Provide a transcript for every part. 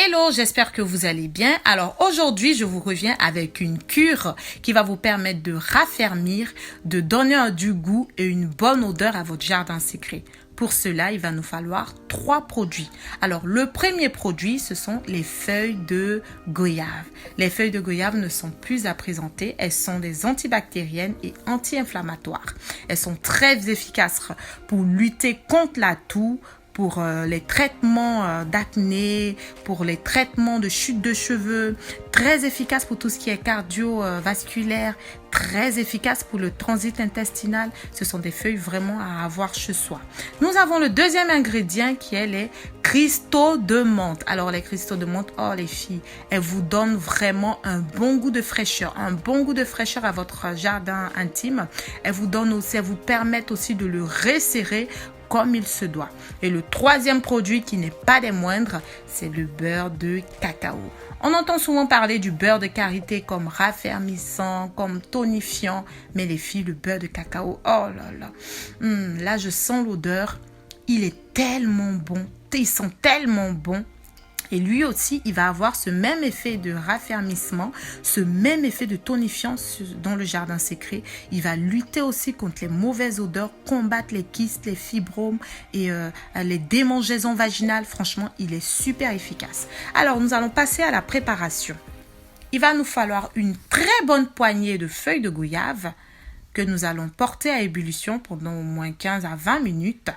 Hello, j'espère que vous allez bien. Alors aujourd'hui, je vous reviens avec une cure qui va vous permettre de raffermir, de donner du goût et une bonne odeur à votre jardin secret. Pour cela, il va nous falloir 3 produits. Alors, le premier produit, ce sont les feuilles de goyave. Les feuilles de goyave ne sont plus à présenter. Elles sont des antibactériennes et anti-inflammatoires. Elles sont très efficaces pour lutter contre la toux, pour les traitements d'acné, pour les traitements de chute de cheveux, très efficace pour tout ce qui est cardiovasculaire, très efficace pour le transit intestinal. Ce sont des feuilles vraiment à avoir chez soi. Nous avons le deuxième ingrédient qui est les cristaux de menthe. Alors les cristaux de menthe, oh les filles, elles vous donnent vraiment un bon goût de fraîcheur, à votre jardin intime. Elles vous permettent aussi de le resserrer comme il se doit. Et le troisième produit qui n'est pas des moindres, c'est le beurre de cacao. On entend souvent parler du beurre de karité comme raffermissant, comme tonifiant, mais les filles, le beurre de cacao, oh là là, là je sens l'odeur, il est tellement bon, ils sont tellement bons. Et lui aussi, il va avoir ce même effet de raffermissement, ce même effet de tonifiant dans le jardin secret. Il va lutter aussi contre les mauvaises odeurs, combattre les kystes, les fibromes et les démangeaisons vaginales. Franchement, il est super efficace. Alors, nous allons passer à la préparation. Il va nous falloir une très bonne poignée de feuilles de goyave que nous allons porter à ébullition pendant au moins 15 à 20 minutes.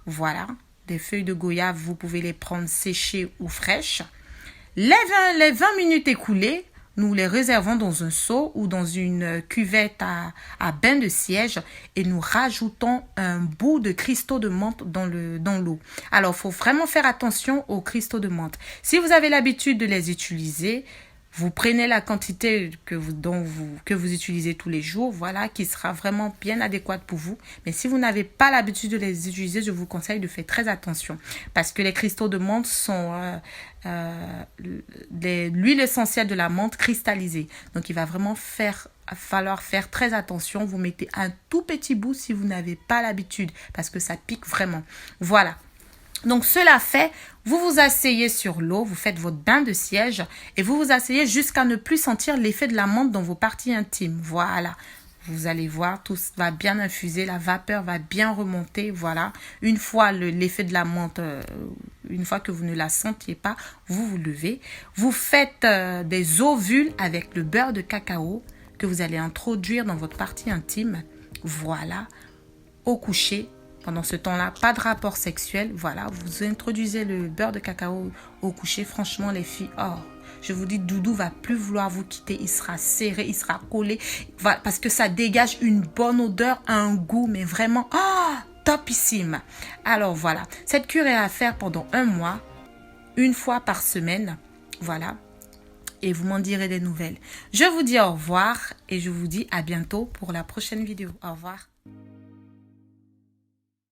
Voilà. Des feuilles de goyave, vous pouvez les prendre séchées ou fraîches. Les 20 minutes écoulées, nous les réservons dans un seau ou dans une cuvette à bain de siège et nous rajoutons un bout de cristaux de menthe dans l'eau. Alors, il faut vraiment faire attention aux cristaux de menthe. Si vous avez l'habitude de les utiliser, vous prenez la quantité que vous utilisez tous les jours, voilà, qui sera vraiment bien adéquate pour vous. Mais si vous n'avez pas l'habitude de les utiliser, je vous conseille de faire très attention. Parce que les cristaux de menthe sont l'huile essentielle de la menthe cristallisée. Donc, il va vraiment falloir faire très attention. Vous mettez un tout petit bout si vous n'avez pas l'habitude, parce que ça pique vraiment. Voilà. Donc, cela fait, vous vous asseyez sur l'eau, vous faites votre bain de siège et vous vous asseyez jusqu'à ne plus sentir l'effet de la menthe dans vos parties intimes. Voilà. Vous allez voir, tout va bien infuser, la vapeur va bien remonter. Voilà. Une fois l'effet de la menthe, une fois que vous ne la sentiez pas, vous vous levez. Vous faites des ovules avec le beurre de cacao que vous allez introduire dans votre partie intime. Voilà. Au coucher. Pendant ce temps-là, pas de rapport sexuel. Voilà, vous introduisez le beurre de cacao au coucher. Franchement, les filles, oh, je vous dis, Doudou va plus vouloir vous quitter. Il sera serré, il sera collé. Voilà, parce que ça dégage une bonne odeur, un goût, mais vraiment, oh, topissime. Alors voilà, cette cure est à faire pendant 1 mois, 1 fois par semaine. Voilà. Et vous m'en direz des nouvelles. Je vous dis au revoir et je vous dis à bientôt pour la prochaine vidéo. Au revoir.